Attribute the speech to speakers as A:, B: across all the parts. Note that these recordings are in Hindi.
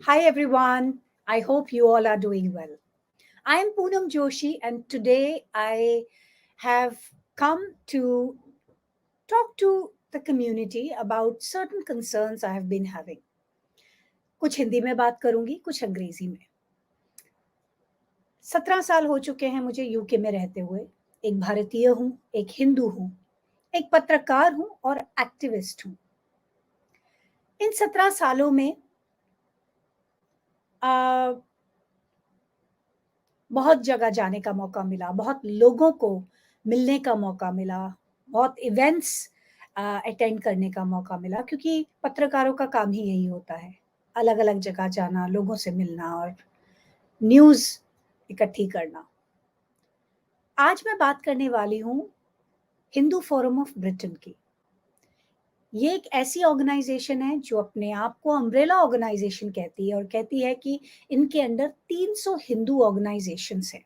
A: Hi everyone, I hope you all are doing well. I am Poonam Joshi, and today I have come to talk to the community about certain concerns I have been having. कुछ हिंदी में बात करूंगी, कुछ अंग्रेजी में। 17 साल हो चुके हैं मुझे यूके में रहते हुए। एक भारतीय हूं, एक हिंदू हूं, एक पत्रकार हूं और एक्टिविस्ट हूं। इन 17 सालों में बहुत जगह जाने का मौका मिला, बहुत लोगों को मिलने का मौका मिला, बहुत इवेंट्स अटेंड करने का मौका मिला, क्योंकि पत्रकारों का काम ही यही होता है, अलग अलग जगह जाना, लोगों से मिलना और न्यूज़ इकट्ठी करना। आज मैं बात करने वाली हूँ हिंदू फोरम ऑफ ब्रिटेन की। ये एक ऐसी ऑर्गेनाइजेशन है जो अपने आप को अम्ब्रेला ऑर्गेनाइजेशन कहती है और कहती है कि इनके अंडर 300 हिंदू ऑर्गेनाइजेशंस हैं।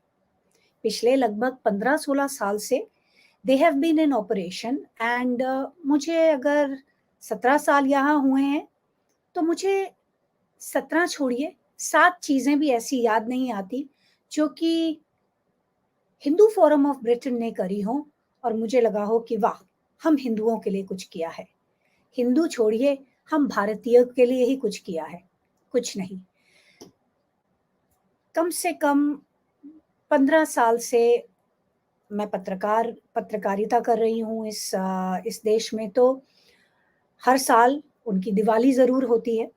A: पिछले लगभग 15-16 साल से they have been in operation and मुझे अगर 17 साल यहाँ हुए हैं तो मुझे 17 छोड़िए 7 चीज़ें भी ऐसी याद नहीं आती जो कि हिंदू फोरम ऑफ ब्रिटेन ने करी हो और मुझे लगा हो कि वाह, हम हिंदुओं के लिए कुछ किया है। हिंदू छोड़िए, हम भारतीय के लिए ही कुछ किया है, कुछ नहीं। कम से कम 15 साल से मैं पत्रकारिता कर रही हूँ इस देश में। तो हर साल उनकी दिवाली ज़रूर होती है,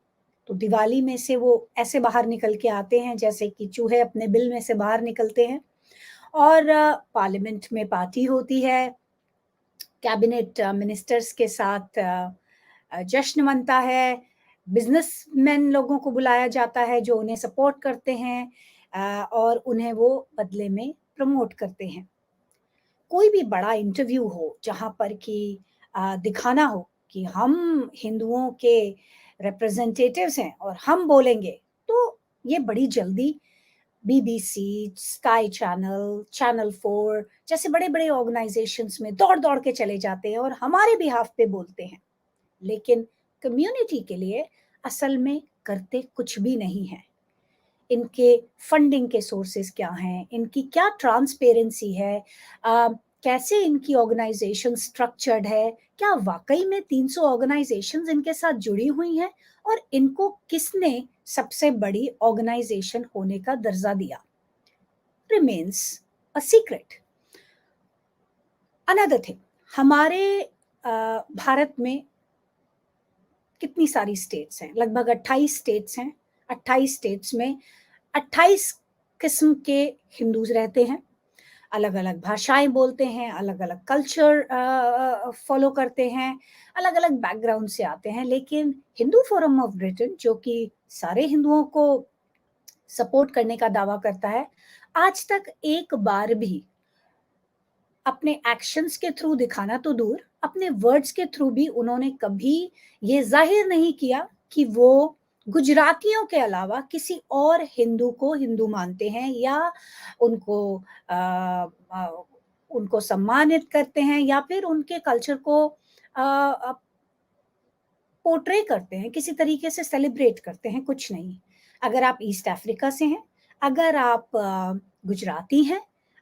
A: तो दिवाली में से वो ऐसे बाहर निकल के आते हैं जैसे कि चूहे अपने बिल में से बाहर निकलते हैं। और पार्लियामेंट में पार्टी होती है, कैबिनेट मिनिस्टर्स के साथ जश्न मनता है, बिजनेसमैन लोगों को बुलाया जाता है जो उन्हें सपोर्ट करते हैं और उन्हें वो बदले में प्रमोट करते हैं। कोई भी बड़ा इंटरव्यू हो जहाँ पर कि दिखाना हो कि हम हिंदुओं के रिप्रेजेंटेटिव्स हैं और हम बोलेंगे, तो ये बड़ी जल्दी बीबीसी, स्काई चैनल, चैनल 4 जैसे बड़े-बड़े ऑर्गेनाइजेशंस में दौड़-दौड़ के चले जाते हैं और हमारे बिहाफ पे बोलते हैं। लेकिन कम्युनिटी के लिए असल में करते कुछ भी नहीं है। इनके फंडिंग के सोर्सेस क्या हैं, इनकी क्या ट्रांसपेरेंसी है, कैसे इनकी ऑर्गेनाइजेशन स्ट्रक्चर्ड है, क्या वाकई में 300 ऑर्गेनाइजेशंस इनके साथ जुड़ी हुई हैं और इनको किसने सबसे बड़ी ऑर्गेनाइजेशन होने का दर्जा दिया, remains a secret. Another thing, हमारे भारत में कितनी सारी स्टेट्स हैं, लगभग 28 स्टेट्स हैं। 28 स्टेट्स में 28 किस्म के हिंदूज रहते हैं, अलग अलग भाषाएं बोलते हैं, अलग अलग कल्चर फॉलो करते हैं, अलग अलग बैकग्राउंड से आते हैं। लेकिन हिंदू फोरम ऑफ ब्रिटेन, जो कि सारे हिंदुओं को सपोर्ट करने का दावा करता है, आज तक एक बार भी अपने एक्शंस के थ्रू दिखाना तो दूर, अपने वर्ड्स के थ्रू भी उन्होंने कभी ये जाहिर नहीं किया कि वो गुजरातियों के अलावा किसी और हिंदू को हिंदू मानते हैं या उनको आ, आ, उनको सम्मानित करते हैं या फिर उनके कल्चर को पोर्ट्रे करते हैं, किसी तरीके से सेलिब्रेट करते हैं, कुछ नहीं। अगर आप ईस्ट अफ्रीका से हैं, अगर आप गुजराती हैं,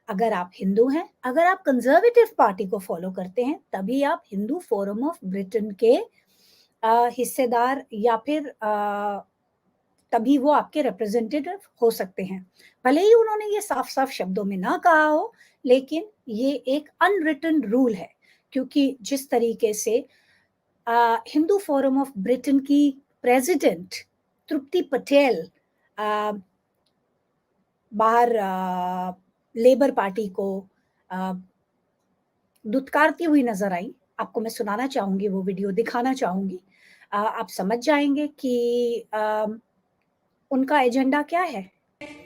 A: अगर आप हिंदू हैं, अगर आप कंजर्वेटिव पार्टी को फॉलो करते हैं, तभी आप हिंदू फोरम ऑफ ब्रिटेन के हिस्सेदार या फिर तभी वो आपके रिप्रेजेंटेटिव हो सकते हैं। भले ही उन्होंने ये साफ साफ शब्दों में ना कहा हो, लेकिन ये एक अनरिटन रूल है, क्योंकि जिस तरीके से हिंदू फोरम ऑफ ब्रिटेन की प्रेसिडेंट तृप्ति पटेल बाहर लेबर पार्टी को दुत्कारती हुई नजर आई, आपको मैं सुनाना चाहूंगी, वो वीडियो दिखाना चाहूंगी। आप समझ जाएंगे कि उनका एजेंडा क्या है।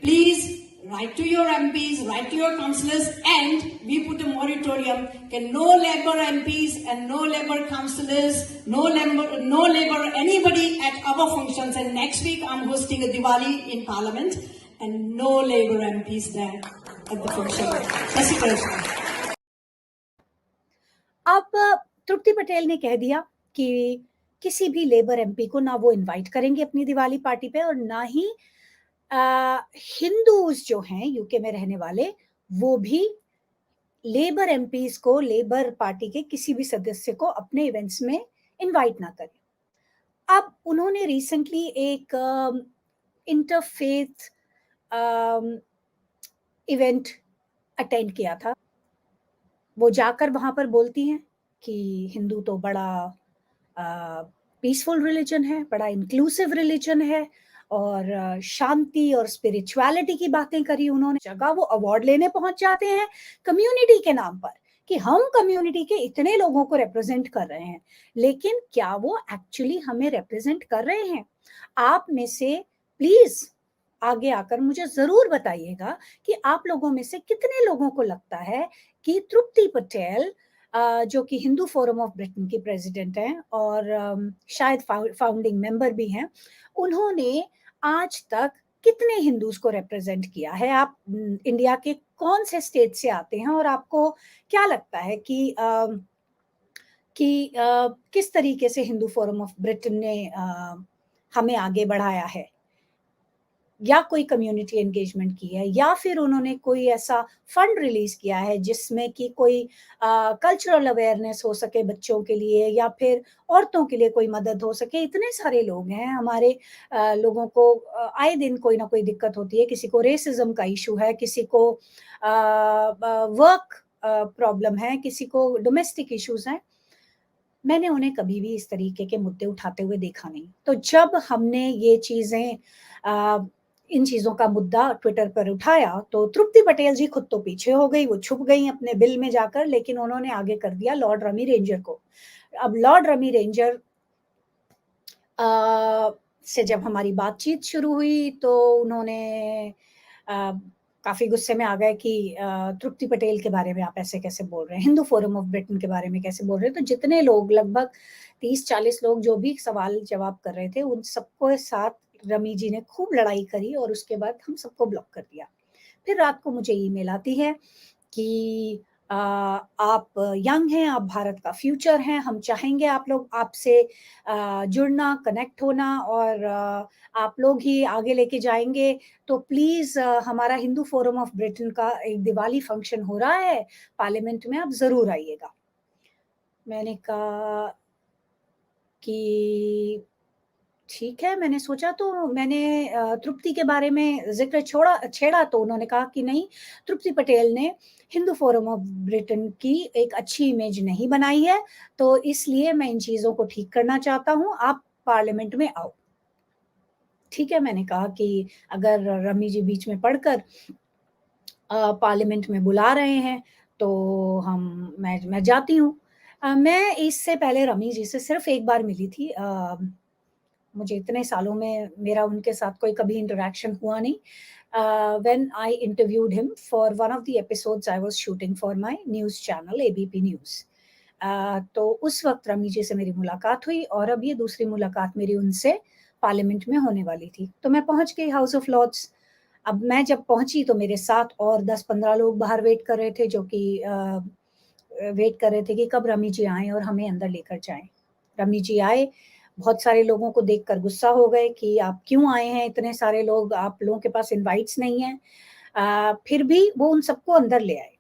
B: Please write to your MPs, write to your councillors, and we put a moratorium. Can no Labour MPs and no Labour councillors, no Labour anybody at our functions. And next week I'm hosting a Diwali in Parliament, and no Labour MPs there at the function.
A: अब तृप्ति पटेल ने कह दिया कि किसी भी लेबर एमपी को ना वो इनवाइट करेंगे अपनी दिवाली पार्टी पे, और ना ही हिंदूज जो हैं यूके में रहने वाले वो भी लेबर एमपीज को, लेबर पार्टी के किसी भी सदस्य को अपने इवेंट्स में इनवाइट ना करें। अब उन्होंने रिसेंटली एक इंटरफेथ इवेंट अटेंड किया था। वो जाकर वहां पर बोलती हैं कि हिंदू तो बड़ा पीसफुल रिलीजन है, बड़ा इंक्लूसिव रिलीजन है, और शांति और स्पिरिचुअलिटी की बातें करी उन्होंने। जगह वो अवार्ड लेने पहुंच जाते हैं कम्युनिटी के नाम पर कि हम कम्युनिटी के इतने लोगों को रिप्रेजेंट कर रहे हैं, लेकिन क्या वो एक्चुअली हमें रिप्रेजेंट कर रहे हैं? आप में से प्लीज आगे आकर मुझे जरूर बताइएगा कि आप लोगों में से कितने लोगों को लगता है कि तृप्ति पटेल, जो कि हिंदू फोरम ऑफ ब्रिटेन की प्रेसिडेंट हैं और शायद फाउंडिंग मेंबर भी हैं, उन्होंने आज तक कितने हिंदूज को रिप्रेजेंट किया है? आप इंडिया के कौन से स्टेट से आते हैं और आपको क्या लगता है कि किस तरीके से हिंदू फोरम ऑफ ब्रिटेन ने हमें आगे बढ़ाया है, या कोई कम्युनिटी एंगेजमेंट की है, या फिर उन्होंने कोई ऐसा फंड रिलीज किया है जिसमें कि कोई कल्चरल अवेयरनेस हो सके बच्चों के लिए, या फिर औरतों के लिए कोई मदद हो सके। इतने सारे लोग हैं हमारे, लोगों को आए दिन कोई ना कोई दिक्कत होती है। किसी को रेसिज्म का इशू है, किसी को वर्क प्रॉब्लम है, किसी को डोमेस्टिक इश्यूज हैं। मैंने उन्हें कभी भी इस तरीके के मुद्दे उठाते हुए देखा नहीं। तो जब हमने ये चीजें इन चीजों का मुद्दा ट्विटर पर उठाया तो तृप्ति पटेल जी खुद तो पीछे हो गई, वो छुप गई अपने बिल में जाकर, लेकिन उन्होंने आगे कर दिया लॉर्ड रमी रेंजर को। अब लॉर्ड रमी रेंजर से जब हमारी बातचीत शुरू हुई तो उन्होंने काफी गुस्से में आ गए कि तृप्ति पटेल के बारे में आप ऐसे कैसे बोल रहे हैं, हिंदू फोरम ऑफ ब्रिटेन के बारे में कैसे बोल रहे हैं। तो जितने लोग, लगभग 30-40 लोग जो भी सवाल जवाब कर रहे थे, उन सबको साथ रमी जी ने खूब लड़ाई करी और उसके बाद हम सबको ब्लॉक कर दिया। फिर रात को मुझे ईमेल आती है कि आप यंग हैं, आप भारत का फ्यूचर हैं, हम चाहेंगे आप लोग आपसे जुड़ना, कनेक्ट होना, और आप लोग ही आगे लेके जाएंगे। तो प्लीज हमारा हिंदू फोरम ऑफ ब्रिटेन का एक दिवाली फंक्शन हो रहा है पार्लियामेंट में, आप जरूर आइएगा। मैंने कहा कि ठीक है। मैंने सोचा, तो मैंने तृप्ति के बारे में जिक्र छेड़ा तो उन्होंने कहा कि नहीं, तृप्ति पटेल ने हिंदू फोरम ऑफ ब्रिटेन की एक अच्छी इमेज नहीं बनाई है, तो इसलिए मैं इन चीजों को ठीक करना चाहता हूं, आप पार्लियामेंट में आओ। ठीक है, मैंने कहा कि अगर रमी जी बीच में पढ़कर पार्लियामेंट में बुला रहे हैं तो मैं जाती हूँ। मैं इससे पहले रमी जी से सिर्फ एक बार मिली थी। मुझे इतने सालों में मेरा उनके साथ कोई कभी इंटरेक्शन हुआ नहीं। When I interviewed him for one of the episodes I was shooting for my news channel ABP news. तो उस वक्त रमी जी से मेरी मुलाकात हुई, और अब ये दूसरी मुलाकात मेरी उनसे पार्लियामेंट में होने वाली थी। तो मैं पहुंच गई हाउस ऑफ लॉर्ड्स। अब मैं जब पहुंची तो मेरे साथ और 10-15 लोग बाहर वेट कर रहे थे, जो कि वेट कर रहे थे कि कब रमी जी आए और हमें अंदर लेकर जाएं। रमी जी आए, बहुत सारे लोगों को देखकर गुस्सा हो गए कि आप क्यों आए हैं, इतने सारे लोग, आप लोगों के पास इनवाइट्स नहीं है। फिर भी वो उन सबको अंदर ले आए।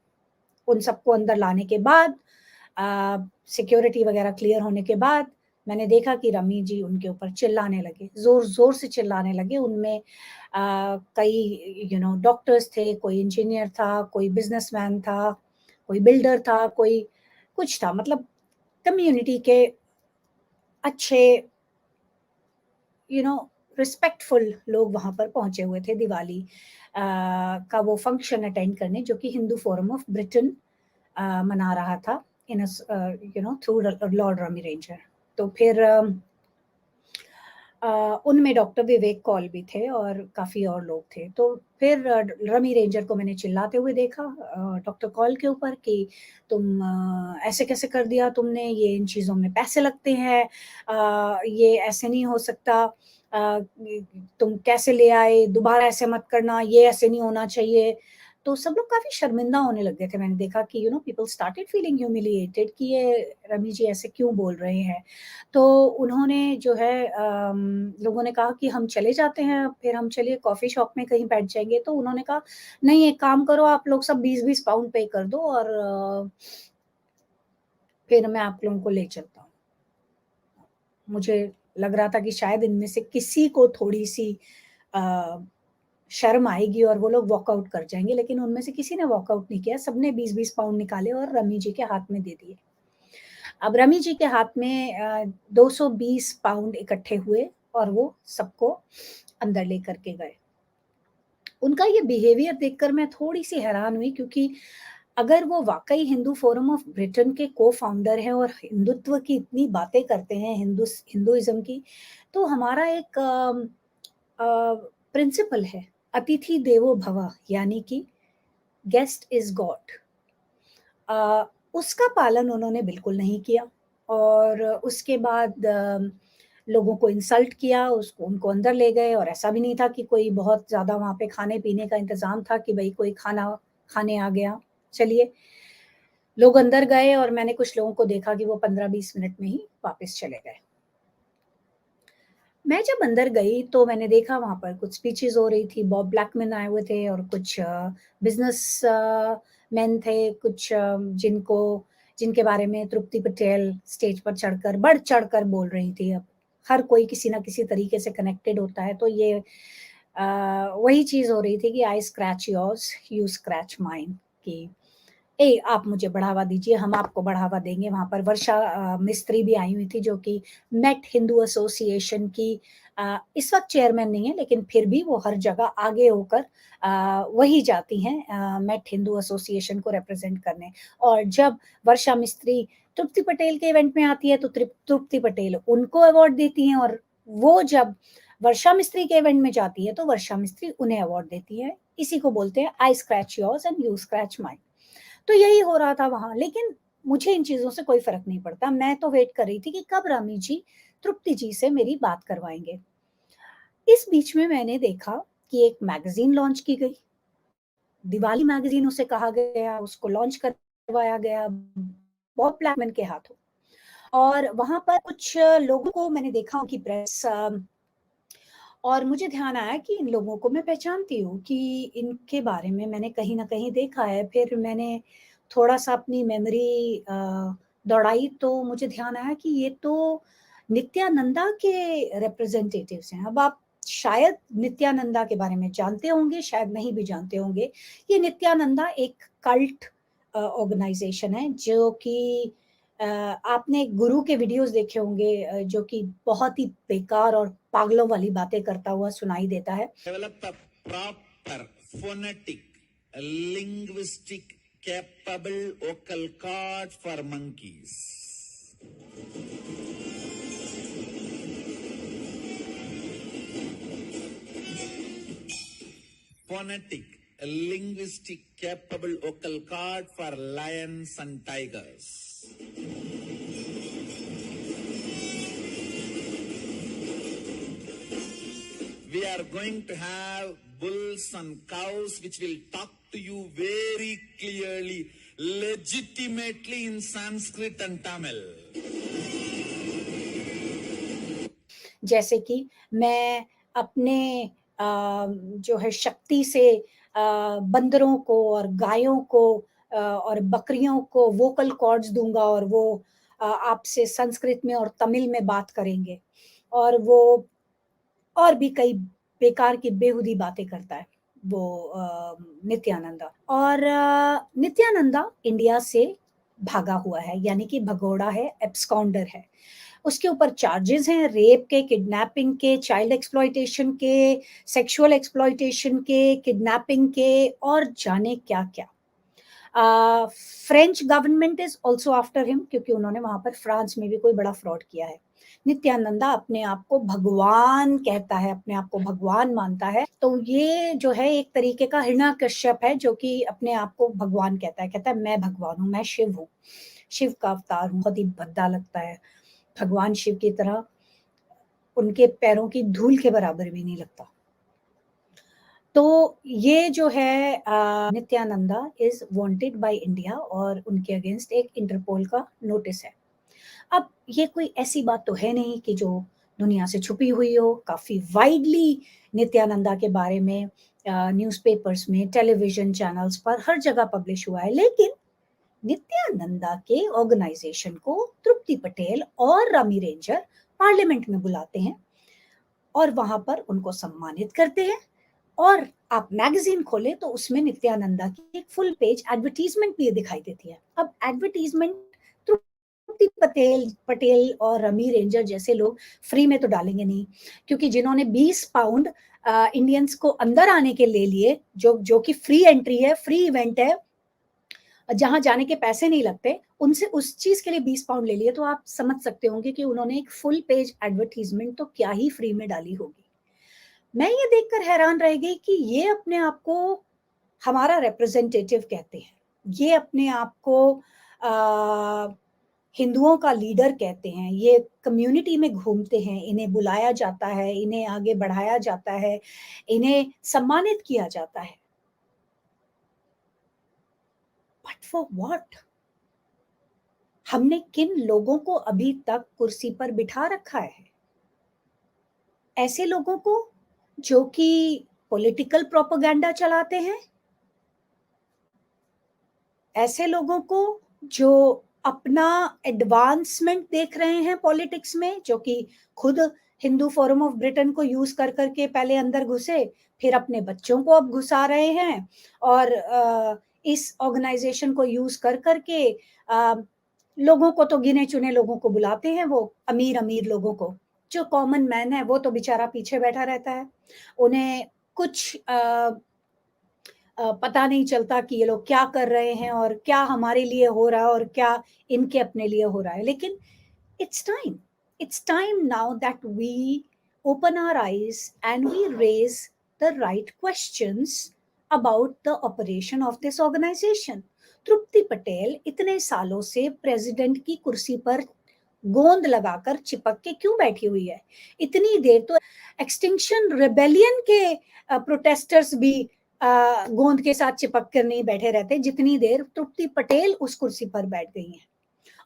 A: उन सबको अंदर लाने के बाद, सिक्योरिटी वगैरह क्लियर होने के बाद, मैंने देखा कि रमी जी उनके ऊपर चिल्लाने लगे, जोर जोर से चिल्लाने लगे। उनमें कई डॉक्टर्स थे, कोई इंजीनियर था, कोई बिजनेसमैन था, कोई बिल्डर था, कोई कुछ था, मतलब कम्युनिटी के अच्छे रिस्पेक्टफुल लोग वहां पर पहुंचे हुए थे दिवाली का वो फंक्शन अटेंड करने, जो कि हिंदू फोरम ऑफ ब्रिटेन मना रहा था in through Lord rummy ranger. तो फिर उनमें डॉक्टर विवेक कौल भी थे और काफ़ी और लोग थे। तो फिर रमी रेंजर को मैंने चिल्लाते हुए देखा डॉक्टर कौल के ऊपर कि तुम ऐसे कैसे कर दिया तुमने, ये इन चीज़ों में पैसे लगते हैं, ये ऐसे नहीं हो सकता, तुम कैसे ले आए, दोबारा ऐसे मत करना, ये ऐसे नहीं होना चाहिए। तो सब लोग काफ़ी शर्मिंदा होने लग गए थे। मैंने देखा कि पीपल स्टार्टेड फीलिंग ह्यूमिलिएटेड कि ये रमी जी ऐसे क्यों बोल रहे हैं। तो उन्होंने जो है लोगों ने कहा कि हम चले जाते हैं, फिर हम चलिए कॉफ़ी शॉप में कहीं बैठ जाएँगे। तो उन्होंने कहा, "नहीं, एक काम करो, आप लोग सब 20-20 पाउंड पे कर दो और फिर मैं आप लोगों को ले चलता हूँ।" मुझे लग रहा था कि शायद इनमें से किसी को थोड़ी-सी अ, शर्म आएगी और वो लोग वॉकआउट कर जाएँगे, लेकिन उनमें से किसी ने वॉकआउट नहीं किया, सबने 20-20 पाउंड निकाले और रमी जी के हाथ में दे दिए। अब रमी जी के हाथ में 220 पाउंड इकट्ठे हुए और वो सबको अंदर लेकर के गए। उनका ये बिहेवियर देखकर मैं थोड़ी-सी हैरान हुई, क्योंकि अगर वो वाक़ई हिंदू फोरम ऑफ ब्रिटेन के को-फाउंडर हैं और हिंदुत्व की इतनी बातें करते हैं, हिंदुइज़्म की, तो हमारा एक प्रिंसिपल है, अतिथि देवो भव, यानी कि गेस्ट इज़ गॉड। उसका पालन उन्होंने बिल्कुल नहीं किया और उसके बाद लोगों को इंसल्ट किया, उसको उनको अंदर ले गए और ऐसा भी नहीं था कि कोई बहुत ज़्यादा वहाँ पे खाने-पीने का इंतज़ाम था कि भई कोई खाना खाने आ गया। चलिए, लोग अंदर गए और मैंने कुछ लोगों को देखा कि वो 15-20 मिनट में ही वापस चले गए। मैं जब अंदर गई तो मैंने देखा वहाँ पर कुछ स्पीचेज़ हो रही थी, बॉब ब्लैकमैन आए हुए थे और कुछ बिज़नेस मैन थे, कुछ जिनके बारे में तृप्ति पटेल स्टेज पर चढ़कर बढ़-चढ़कर बोल रही थी। अब हर कोई किसी न किसी तरीके से कनेक्टेड होता है, तो ये वही चीज़ हो रही थी कि आई scratch yours, you scratch mine, कि ए आप मुझे बढ़ावा दीजिए, हम आपको बढ़ावा देंगे। वहाँ पर वर्षा मिस्त्री भी आई हुई थी, जो कि मेट हिंदू एसोसिएशन की इस वक़्त चेयरमैन नहीं है, लेकिन फिर भी वो हर जगह आगे होकर वही जाती हैं मेट हिंदू एसोसिएशन को रिप्रेज़ेंट करने। और जब वर्षा मिस्त्री तृप्ति पटेल के इवेंट में आती है, तो तृप्ति पटेल उनको अवार्ड देती हैं और वो जब वर्षा मिस्त्री के इवेंट में जाती है, तो वर्षा मिस्त्री उन्हें अवार्ड देती है। इसी को बोलते हैं आई scratch yours and you scratch mine. तो यही हो रहा था वहाँ, लेकिन मुझे इन चीज़ों से कोई फ़र्क नहीं पड़ता। मैं तो वेट कर रही थी कि कब रमी जी तृप्ति जी से मेरी बात करवाएँगे। इस बीच में मैंने देखा कि एक मैगज़ीन लॉन्च की गई। दिवाली मैगज़ीन उसे कहा गया, उसको लॉन्च करवाया गया बॉब ब्लैकमैन के हाथों। और वहाँ पर कुछ लोगों को मैंने देखा उनकी प्रेस और मुझे ध्यान आया कि इन लोगों को मैं पहचानती हूँ, कि इनके बारे में मैंने कहीं न कहीं देखा है। फिर मैंने थोड़ा-सा अपनी मेमोरी दौड़ाई तो मुझे ध्यान आया कि ये तो नित्यानंदा के रिप्रेजेंटेटिव्स हैं। अब आप शायद नित्यानंदा के बारे में जानते होंगे, शायद नहीं भी जानते होंगे। ये नित्यानंदा एक कल्ट ऑर्गनाइज़ेशन है, जो कि आपने गुरु के वीडियोज़ देखे होंगे, जो कि बहुत ही बेकार और पागलों वाली बातें करता हुआ सुनाई देता है।
C: Develop a proper phonetic, linguistic, capable vocal cord for monkeys. Phonetic, linguistic, capable vocal cord for lions and tigers. We are going to have bulls and cows which will talk to you very clearly, legitimately in Sanskrit and Tamil.
A: जैसे कि मैं अपने जो है शक्ति से बंदरों को और गायों को और बकरियों को वोकल कॉर्ड्स दूँगा और वो आपसे संस्कृत में और तमिल में बात करेंगे। और वो और भी कई बेकार की बेहुदी बातें करता है वो नित्यानंदा। और नित्यानंदा इंडिया से भागा हुआ है, यानी कि भगोड़ा है, एब्सकॉन्डर है। उसके ऊपर चार्जेज़ हैं रेप के, किडनैपिंग के, चाइल्ड एक्सप्लॉइटेशन के, सेक्सुअल एक्सप्लॉइटेशन के, किडनैपिंग के और जाने क्या-क्या। French government is also after him, क्योंकि उन्होंने वहाँ पर फ्रांस में भी कोई बड़ा फ्रॉड किया है। नित्यानंदा अपने आप को भगवान कहता है, अपने आप को भगवान मानता है, तो ये जो है एक तरीके का हिरण्यकश्यप है, जो कि अपने आप को भगवान कहता है मैं भगवान हूँ, मैं शिव हूँ, शिव का अवतार हूँ। बहुत ही भद्दा लगता है, भगवान शिव की तरह उनके पैरों की धूल के बराबर भी नहीं लगता। तो ये जो है Nityananda is wanted by India और उनके अगेंस्ट एक इंटरपोल का नोटिस है। अब ये कोई ऐसी बात तो है नहीं कि जो दुनिया से छुपी हुई हो, काफ़ी वाइडली नित्यानंदा के बारे में न्यूज़पेपर्स में, टेलीविज़न चैनल्स पर हर जगह पब्लिश हुआ है। लेकिन नित्यानंदा के ऑर्गेनाइज़ेशन को तृप्ति पटेल और रमी रेंजर पार्लियामेंट में बुलाते हैं और वहाँ पर उनको सम्मानित करते हैं और आप मैगज़ीन खोलें तो उसमें नित्यानंदा की एक फुल पेज एडवर्टाइज़मेंट भी दिखाई देती है। अब एडवर्टाइज़मेंट तृप्ति पटेल और रमी रेंजर जैसे लोग फ्री में तो डालेंगे नहीं, क्योंकि जिन्होंने 20 पाउंड इंडियंस को अंदर आने के ले लिए, जो कि फ्री एंट्री है, फ्री इवेंट है, जहाँ जाने के पैसे नहीं लगते, उनसे उस चीज़ के लिए 20 पाउंड ले लिए, तो आप समझ सकते होंगे कि उन्होंने एक फुल पेज एडवर्टाइज़मेंट तो क्या ही फ्री में डाली होगी। मैं ये देखकर हैरान रह गई कि ये अपने आप को हमारा रिप्रेजेंटेटिव कहते हैं, ये अपने आप को हिंदुओं का लीडर कहते हैं, ये कम्युनिटी में घूमते हैं, इन्हें बुलाया जाता है, इन्हें आगे बढ़ाया जाता है, इन्हें सम्मानित किया जाता है। But for what? हमने किन लोगों को अभी तक कुर्सी पर बिठा रखा है? ऐसे लोगों को जो कि पॉलिटिकल प्रोपेगेंडा चलाते हैं, ऐसे लोगों को जो अपना एडवांसमेंट देख रहे हैं पॉलिटिक्स में, जो कि खुद हिंदू फोरम ऑफ ब्रिटेन को यूज कर करके पहले अंदर घुसे, फिर अपने बच्चों को अब घुसा रहे हैं और इस ऑर्गेनाइजेशन को यूज कर करके लोगों को तो गिने चुने लोगों को बुलाते हैं, वो अमीर अमीर लोगों को। जो कॉमन मैन है वो तो बेचारा पीछे बैठा रहता है, उन्हें कुछ पता नहीं चलता कि ये लोग क्या कर रहे हैं और क्या हमारे लिए हो रहा है और क्या इनके अपने लिए हो रहा है। लेकिन it's time now that we open our eyes and we raise the right questions about the operation of this organization. तृप्ति पटेल इतने सालों से प्रेसिडेंट की कुर्सी पर गोंद लगाकर चिपक के क्यों बैठी हुई है? इतनी देर तो एक्सटिंक्शन रेबेलियन के प्रोटेस्टर्स भी गोंद के साथ चिपक कर नहीं बैठे रहते, जितनी देर तृप्ति पटेल उस कुर्सी पर बैठ गई हैं।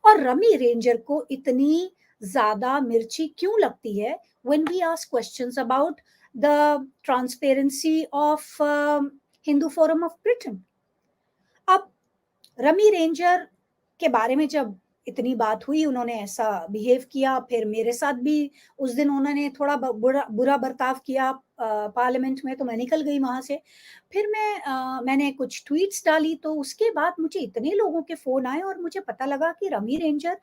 A: और रमी रेंजर को इतनी ज्यादा मिर्ची क्यों लगती है when we ask questions about the transparency of Hindu Forum of Britain? अब रमी रेंजर के बारे में जब इतनी बात हुई, उन्होंने ऐसा बिहेव किया, फिर मेरे साथ भी उस दिन उन्होंने थोड़ा बुरा बर्ताव किया पार्लियामेंट में, तो मैं निकल गई वहां से। फिर मैंने कुछ ट्वीट्स डाली, तो उसके बाद मुझे इतने लोगों के फोन आए और मुझे पता लगा कि रमी रेंजर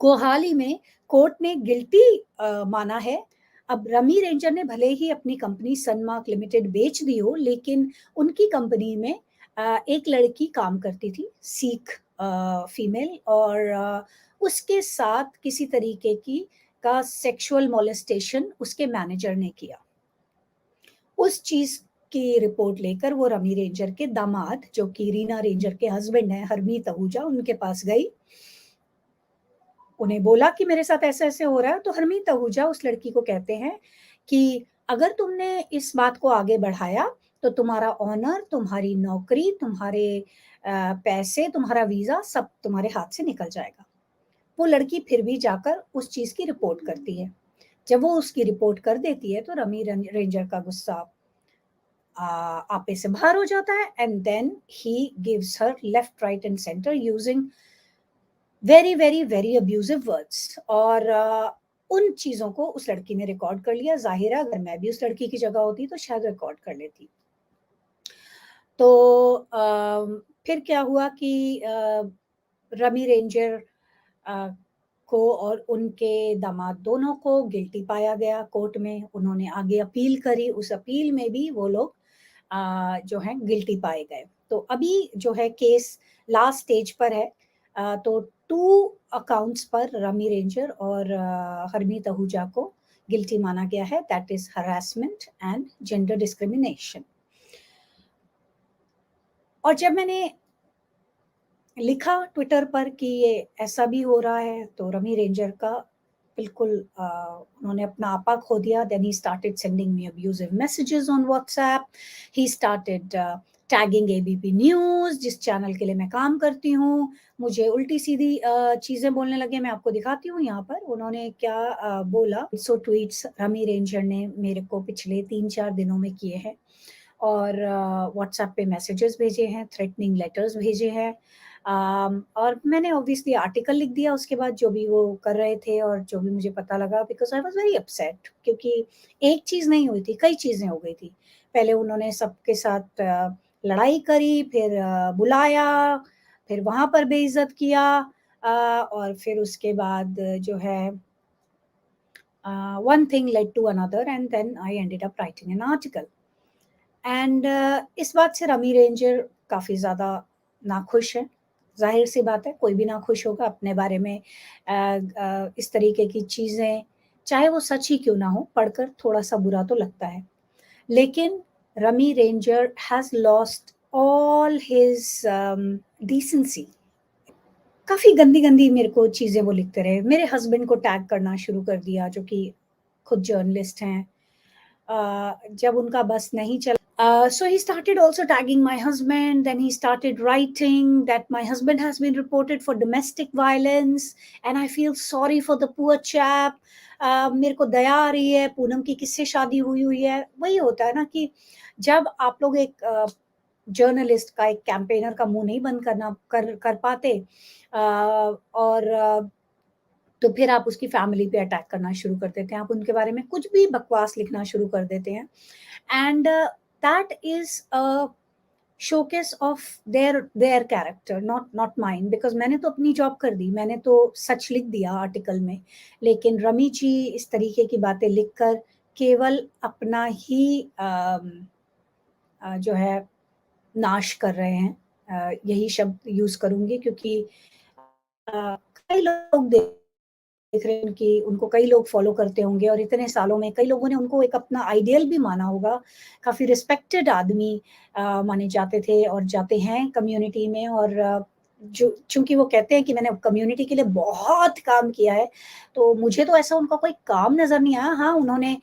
A: को हाल ही में कोर्ट ने गिल्टी माना है। अब रमी रेंजर ने भले ही अपनी कंपनी सनमार्क लिमिटेड बेच दी हो, लेकिन उनकी कंपनी में एक लड़की काम करती थी, सिख फीमेल, और उसके साथ किसी तरीके का सेक्सुअल मोलेस्टेशन उसके मैनेजर ने किया। उस चीज की रिपोर्ट लेकर वो रमी रेंजर के दामाद, जो कि रीना रेंजर के हस्बैंड हैं, हरमीत आहूजा, उनके पास गई। उन्हें बोला कि मेरे साथ ऐसे ऐसे हो रहा है। तो हरमीत आहूजा उस लड़की को कहते हैं कि अगर तुमने इस बात को आगे बढ़ाया तो तुम्हारा ऑनर, तुम्हारी नौकरी, तुम्हारे पैसे, तुम्हारा वीजा सब तुम्हारे हाथ से निकल जाएगा। वो लड़की फिर भी जाकर उस चीज की रिपोर्ट करती है। जब वो उसकी रिपोर्ट कर देती है तो रमी रेंजर का गुस्सा आपे से बाहर हो जाता है, and then he gives her left, right and centre using very very very abusive words. और उन चीजों को उस लड़की ने रिकॉर्ड कर लिया। जाहिर है अगर मैं भी उस लड़की की जगह होती तो शायद रिकॉर्ड कर लेती। तो फिर क्या हुआ कि रमी रेंजर को और उनके दामाद दोनों को गिल्टी पाया गया कोर्ट में। उन्होंने आगे अपील करी, उस अपील में भी वो लोग जो है गिल्टी पाए गए। तो अभी जो है केस लास्ट स्टेज पर है। तो 2 अकाउंट्स पर रमी रेंजर और हरमीत आहूजा को गिल्टी माना गया है, that is harassment and gender discrimination. और जब मैंने लिखा ट्विटर पर कि ये ऐसा भी हो रहा है, तो रमी रेंजर का बिल्कुल उन्होंने अपना आपा खो दिया. Then he started sending me abusive messages on WhatsApp. He started tagging ABP news, जिस चैनल के लिए मैं काम करती हूँ. मुझे उल्टी-सीधी चीज़ें बोलने लगे. मैं आपको दिखाती हूँ यहाँ पर उन्होंने क्या बोला. सो ट्वीट्स रमी रेंजर ने मेरे को पिछले 3-4 दिनों में किए हैं और व्हाट्सएप पे मैसेजेस भेजे हैं, थ्रेटनिंग लेटर्स भेजे हैं. और मैंने ऑब्वियसली आर्टिकल लिख दिया उसके बाद जो भी वो कर रहे थे और जो भी मुझे पता लगा, because I was very upset, क्योंकि एक चीज़ नहीं हुई थी, कई चीज़ें हो गई थी. पहले उन्होंने सबके साथ लड़ाई करी, फिर बुलाया, फिर वहाँ पर बेइज़्ज़त किया और फिर उसके बाद जो है one thing led to another and then I ended up writing an article. And इस बात से रमी रेंजर काफ़ी ज़्यादा नाखुश हैं. ज़ाहिर-सी बात है, कोई भी नाखुश होगा अपने बारे में इस तरीके की चीज़ें, चाहे वो सच ही क्यों ना हो, पढ़कर थोड़ा-सा बुरा तो लगता है. लेकिन rummy ranger has lost all his decency. काफ़ी गंदी-गंदी मेरे को चीज़ें वो लिखते रहे. मेरे हस्बैंड को टैग करना शुरू कर दिया, जो कि खुद जर्नलिस्ट हैं. जब उनका बस नहीं चला, so he started also tagging my husband. Then he started writing that my husband has been reported for domestic violence and I feel sorry for the poor chap. मेरे को दया आ रही है, पूनम की किससे शादी हुई हुई है. वही होता है ना कि जब आप लोग एक जर्नलिस्ट का, एक कैंपेनर का मुंह नहीं बंद कर पाते और तो फिर आप उसकी फैमिली पे अटैक करना शुरू कर देते हैं. आप उनके बारे में कुछ भी बकवास लिखना शुरू कर देते हैं. And that is a showcase of their character, not mine, because मैंने तो अपनी जॉब कर दी, मैंने तो सच लिख दिया आर्टिकल में. लेकिन रमी जी इस तरीके की बातें लिखकर केवल अपना ही जो है नाश कर रहे हैं. यही शब्द यूज़ करूँगी क्योंकि कई लोग देख रहे हैं कि उनको कई लोग फॉलो करते होंगे और इतने सालों में कई लोगों ने उनको एक अपना आइडियल भी माना होगा. काफ़ी रिस्पेक्टेड आदमी माने जाते थे और जाते हैं कम्युनिटी में. और जो चूँकि वो कहते हैं कि मैंने कम्युनिटी के लिए बहुत काम किया है, तो मुझे तो ऐसा उनका कोई काम नज़र नहीं आया. हाँ, उन्होंने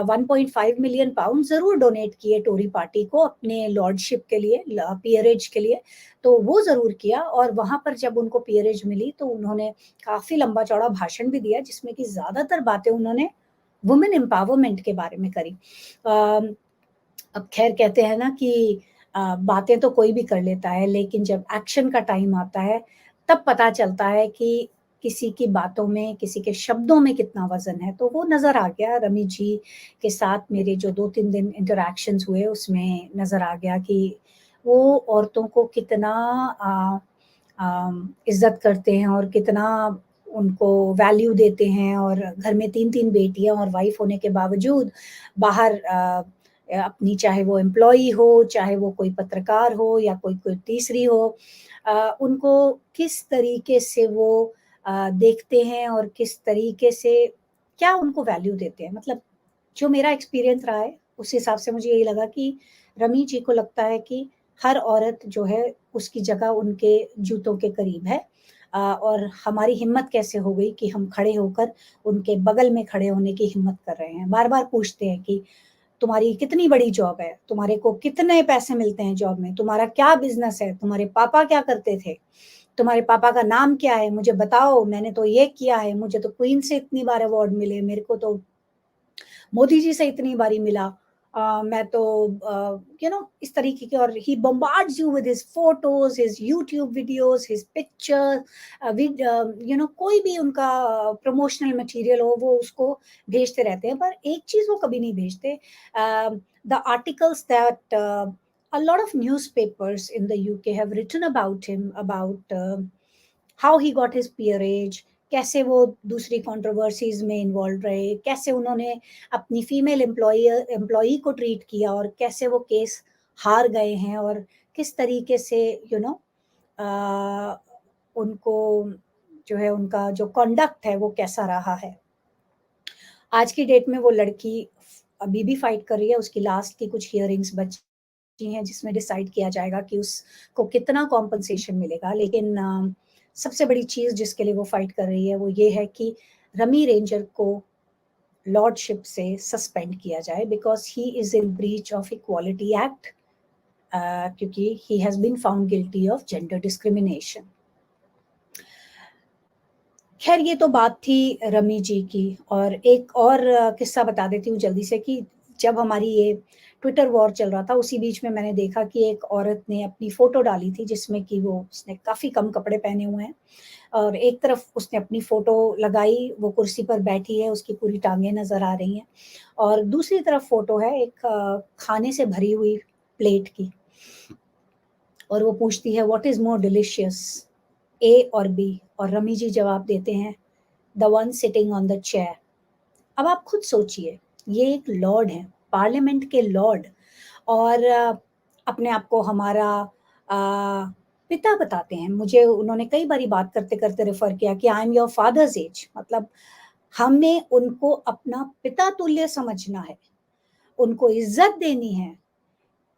A: 1.5 मिलियन पाउंड ज़रूर डोनेट किए टोरी पार्टी को अपने लॉर्डशिप के लिए, पियरेज के लिए, तो वो ज़रूर किया. और वहाँ पर जब उनको पियरेज मिली तो उन्होंने काफ़ी लंबा-चौड़ा भाषण भी दिया, जिसमें कि ज़्यादातर बातें उन्होंने वुमेन एम्पावरमेंट के बारे में करी. अब ख़ैर कहते हैं ना कि बातें तो कोई भी कर लेता है, लेकिन जब एक्शन का टाइम आता है, तब पता चलता है कि किसी की बातों में, किसी के शब्दों में कितना वज़न है. तो वो नज़र आ गया रमी जी के साथ मेरे जो 2-3 दिन इंटरैक्शंस हुए, उसमें नज़र आ गया कि वो औरतों को कितना इज़्ज़त करते हैं और कितना उनको वैल्यू देते हैं. और घर में 3-3 बेटियाँ और वाइफ़ होने के बावजूद बाहर अपनी, चाहे वो एम्प्लॉयी हो, चाहे वो कोई पत्रकार हो या कोई तीसरी हो, उनको किस तरीके से वो देखते हैं और किस तरीके से क्या उनको वैल्यू देते हैं. मतलब जो मेरा एक्सपीरियंस रहा है, उस हिसाब से मुझे यही लगा कि रमी जी को लगता है कि हर औरत जो है उसकी जगह उनके जूतों के करीब है. और हमारी हिम्मत कैसे हो गई कि हम खड़े होकर उनके बगल में खड़े होने की हिम्मत कर रहे हैं. बार-बार पूछते हैं कि तुम्हारी कितनी बड़ी जॉब है? तुम्हारे को कितने पैसे मिलते हैं जॉब में? तुम्हारा क्या बिज़नेस है? तुम्हारे पापा क्या करते थे? तुम्हारे पापा का नाम क्या है? मुझे बताओ, मैंने तो ये किया है, मुझे तो क्वीन से इतनी बार अवार्ड मिले, मेरे को तो मोदी जी से इतनी बारी मिला. मैं तो इस तरीके के. और he bombards you with his photos, his YouTube videos, his picture, कोई भी उनका प्रमोशनल मटीरियल हो, वो उसको भेजते रहते हैं. पर एक चीज़ वो कभी नहीं भेजते, the articles that a lot of newspapers in the UK have written about him, about how he got his peerage, कैसे वो दूसरी कंट्रोवर्सीज़ में इन्वॉल्व रहे, कैसे उन्होंने अपनी फीमेल एम्प्लॉयी को ट्रीट किया और कैसे वो केस हार गए हैं और किस तरीके से अ, उनको जो है उनका जो कॉन्डक्ट है वो कैसा रहा है. आज की डेट में वो लड़की अभी भी फाइट कर रही है. उसकी लास्ट की कुछ हियरिंग्स बची हैं जिसमें डिसाइड किया जाएगा कि उसको कितना कॉम्पेंसेशन मिलेगा. लेकिन सबसे बड़ी चीज़ जिसके लिए वो फाइट कर रही है वो ये है कि रमी रेंजर को लॉर्डशिप से सस्पेंड किया जाए because he is in breach of equality act, क्योंकि he has been found guilty of gender discrimination. खैर ये तो बात थी रमी जी की। और एक और किस्सा बता देती हूँ जल्दी से कि जब हमारी ये ट्विटर वॉर चल रहा था उसी बीच में मैंने देखा कि एक औरत ने अपनी फोटो डाली थी जिसमें कि उसने काफी कम कपड़े पहने हुए हैं और एक तरफ उसने अपनी फोटो लगाई, वो कुर्सी पर बैठी है, उसकी पूरी टांगें नजर आ रही हैं, और दूसरी तरफ फोटो है एक खाने से भरी हुई प्लेट की, और वो पूछती है व्हाट इज मोर डिलिशियस, ए और बी, और रमी जी जवाब देते हैं the one sitting on the chair. अब आप खुद सोचिए, ये एक लॉर्ड है, पार्लियामेंट के लॉर्ड, और अपने आप को हमारा पिता बताते हैं। मुझे उन्होंने कई बारी बात करते करते रेफर किया कि I am your father's age, मतलब हमें उनको अपना पिता तुल्य समझना है, उनको इज्जत देनी है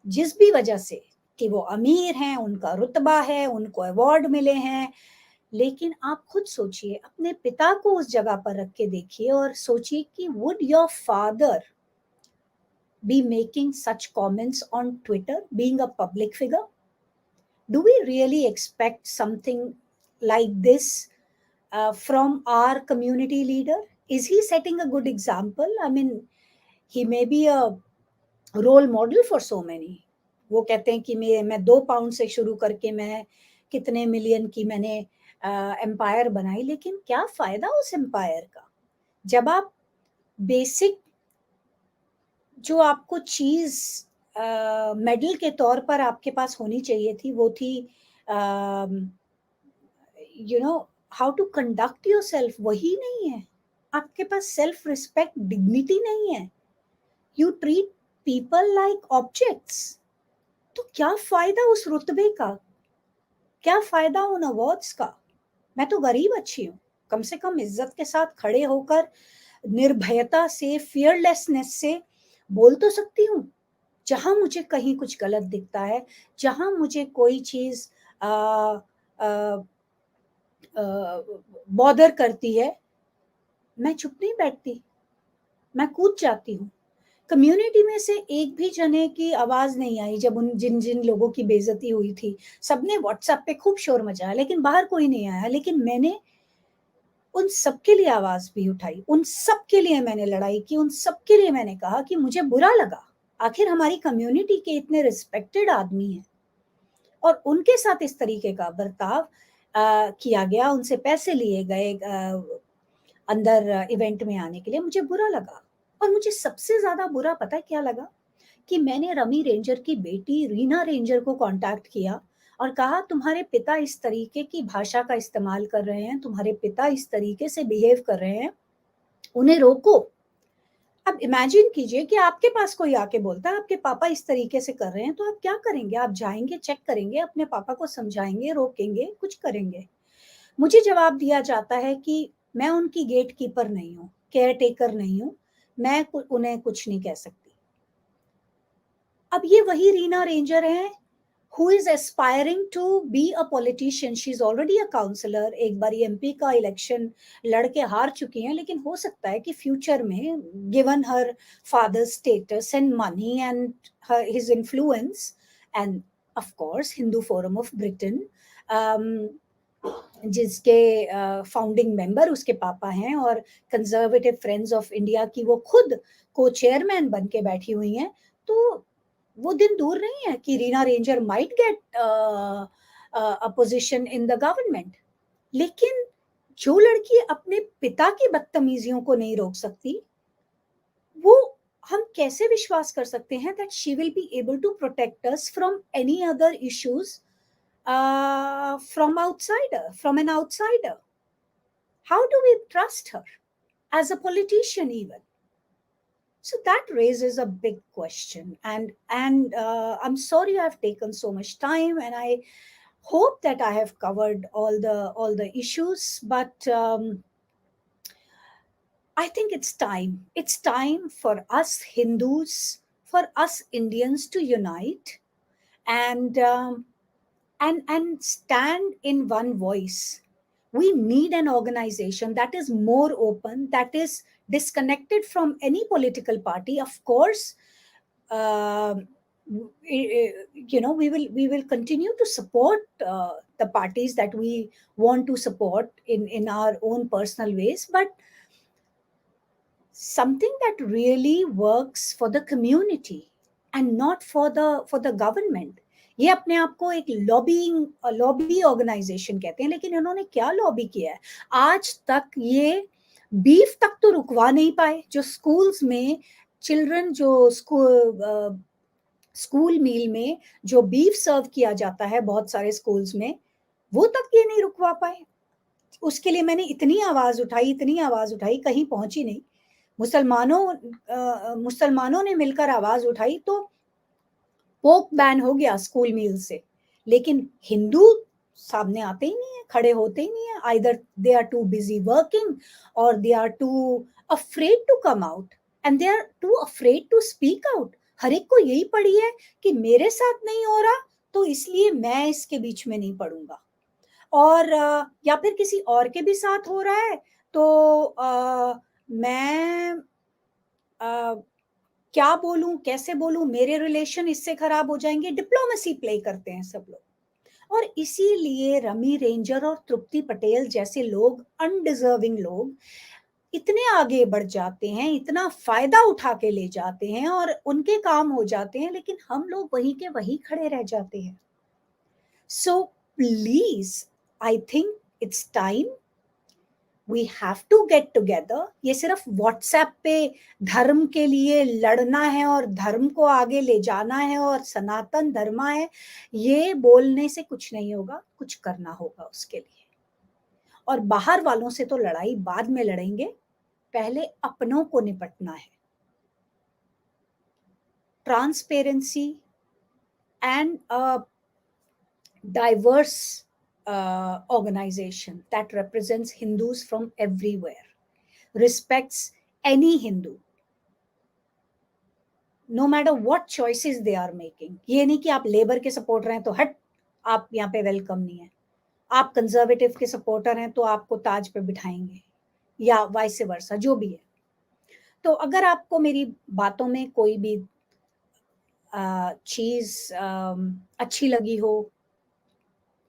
A: जिस भी वजह से कि वो अमीर हैं, उनका रुतबा है, उनको अवार्ड मिले हैं। लेकिन आप खुद सोचिए, अपने पिता को उस जगह पर रख के देखिए और सोचिए कि would your father be making such comments on Twitter, being a public figure? Do we really expect something like this from our community leader? Is he setting a good example? I mean, he may be a role model for so many. वो कहते हैं कि मैं 2 पाउंड से शुरू करके मैं कितने मिलियन की मैंने एम्पायर बनाई, लेकिन क्या फायदा उस एम्पायर का जब आप बेसिक जो आपको चीज मेडल के तौर पर आपके पास होनी चाहिए थी, वो थी you know how to conduct yourself, वही नहीं है आपके पास। सेल्फ रिस्पेक्ट, डिग्निटी नहीं है, you treat people like objects. तो क्या फायदा उस रुतबे का, क्या फायदा उन अवार्ड्स का? मैं तो गरीब अच्छी हूँ, कम से कम इज्जत के साथ खड़े होकर निर्भयता से, फियरलेसनेस से बोल तो सकती हूँ। जहां मुझे कहीं कुछ गलत दिखता है, जहां मुझे कोई चीज बॉदर करती है, मैं चुप नहीं बैठती, मैं कूद जाती हूँ। कम्युनिटी में से एक भी जने की आवाज नहीं आई जब उन जिन जिन लोगों की बेइज्जती हुई थी। सबने व्हाट्सएप पे खूब शोर मचाया, लेकिन बाहर कोई नहीं आया। लेकिन मैंने उन सबके लिए आवाज भी उठाई, उन सबके लिए मैंने लड़ाई की, उन सबके लिए मैंने कहा कि मुझे बुरा लगा। आखिर हमारी कम्युनिटी के इतने रिस्पेक्टेड आदमी हैं और उनके साथ इस तरीके का बर्ताव किया गया, उनसे पैसे लिए गए अंदर इवेंट में आने के लिए। मुझे बुरा लगा। और मुझे सबसे ज्यादा बुरा पता है क्या लगा? कि मैंने रमी रेंजर की बेटी रीना रेंजर को कांटेक्ट किया और कहा तुम्हारे पिता इस तरीके की भाषा का इस्तेमाल कर रहे हैं, तुम्हारे पिता इस तरीके से बिहेव कर रहे हैं, उन्हें रोको। अब इमेजिन कीजिए कि आपके पास कोई आके बोलता है आपके पापा इस तरीके से कर रहे हैं, तो आप क्या करेंगे? आप जाएंगे, चेक करेंगे, अपने पापा को समझाएंगे, रोकेंगे, कुछ करेंगे? मुझे जवाब दिया जाता है कि मैं उनकी गेट कीपर नहीं हूँ, केयर टेकर नहीं हूँ, मैं उन्हें कुछ नहीं कह सकती। अब ये वही रीना रेंजर है who is aspiring to be a politician. She is already a counselor. एक बारी एमपी का इलेक्शन लड़के हार चुकी हैं, लेकिन हो सकता है कि फ्यूचर में given her father's status and money and his influence and of course Hindu Forum of Britain, जिसके फाउंडिंग मेंबर उसके पापा हैं और कंजर्वेटिव फ्रेंड्स ऑफ इंडिया की वो खुद को चेयरमैन बन के बैठी हुई हैं, तो वो दिन दूर नहीं है कि Reena ranger might get a position in the government. लेकिन जो लड़की अपने पिता की बदतमीजियों को नहीं रोक सकती, वो हम कैसे विश्वास कर सकते हैं that she will be able to protect us from any other issues from an outsider? How do we trust her as a politician even? So that raises a big question, and I'm sorry I've taken so much time, and I hope that I have covered all the issues, but I think it's time for us Hindus, for us Indians to unite and stand in one voice, We need an organization that is more open, that is disconnected from any political party. Of course, we will continue to support the parties that we want to support in our own personal ways, but something that really works for the community and not for the government. ये अपने आप को एक लॉबी ऑर्गेनाइजेशन कहते हैं, लेकिन इन्होंने क्या लॉबी किया है? आज तक ये बीफ तक तो रुकवा नहीं पाए। जो स्कूल्स में चिल्ड्रन, जो स्कूल मील में जो बीफ सर्व किया जाता है बहुत सारे स्कूल्स में, वो तक ये नहीं रुकवा पाए। उसके लिए मैंने इतनी आवाज उठाई, कहीं पहुंची नहीं। मुसलमानों ने मिलकर आवाज उठाई तो पोक बैन हो गया स्कूल मील से, लेकिन हिंदू सामने आते ही नहीं है, खड़े होते ही नहीं है। Either they are too busy working और they are too afraid to come out and they are too afraid to speak out. हर एक को यही पड़ी है कि मेरे साथ नहीं हो रहा तो इसलिए मैं इसके बीच में नहीं पड़ूंगा, और या फिर किसी और के भी साथ हो रहा है तो मैं क्या बोलूं, कैसे बोलूं, मेरे रिलेशन इससे खराब हो जाएंगे। डिप्लोमेसी प्ले करते हैं सब लोग, और इसीलिए रमी रेंजर और तृप्ति पटेल जैसे लोग, अनडिजर्विंग लोग, इतने आगे बढ़ जाते हैं, इतना फायदा उठा के ले जाते हैं और उनके काम हो जाते हैं, लेकिन हम लोग वहीं के वहीं खड़े रह जाते हैं। So please, I think it's time we have to get together. ये सिर्फ व्हाट्सएप पे धर्म के लिए लड़ना है और धर्म को आगे ले जाना है और सनातन धर्म है, ये बोलने से कुछ नहीं होगा, कुछ करना होगा उसके लिए। और बाहर वालों से तो लड़ाई बाद में लड़ेंगे, पहले अपनों को निपटना है। Transparency and a diverse organization that represents Hindus from everywhere, respects any Hindu, no matter what choices they are making. ये नहीं कि आप लेबर के सपोर्टर हैं तो हट, आप यहाँ पे वेलकम नहीं है, आप कंजर्वेटिव के सपोर्टर हैं तो आपको ताज पे बिठाएंगे, या वाइस वर्सा, जो भी है। तो अगर आपको मेरी बातों में कोई भी चीज अच्छी लगी हो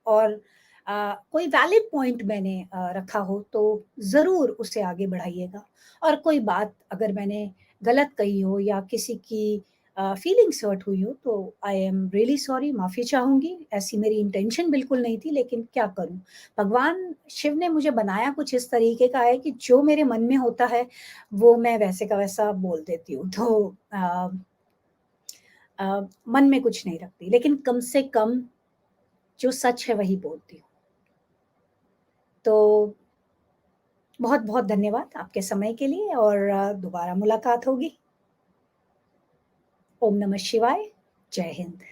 A: और कोई वैलिड पॉइंट मैंने रखा हो तो ज़रूर उसे आगे बढ़ाइएगा, और कोई बात अगर मैंने गलत कही हो या किसी की फीलिंग्स हर्ट हुई हो तो आई एम रियली सॉरी, माफ़ी चाहूँगी। ऐसी मेरी इंटेंशन बिल्कुल नहीं थी, लेकिन क्या करूँ, भगवान शिव ने मुझे बनाया कुछ इस तरीके का है कि जो मेरे मन में होता है वो मैं वैसे का वैसा बोल देती हूँ। तो मन में कुछ नहीं रखती, लेकिन कम से कम जो सच है वही बोलती हूँ। तो बहुत बहुत धन्यवाद आपके समय के लिए, और दोबारा मुलाकात होगी। ओम नमः शिवाय, जय हिंद।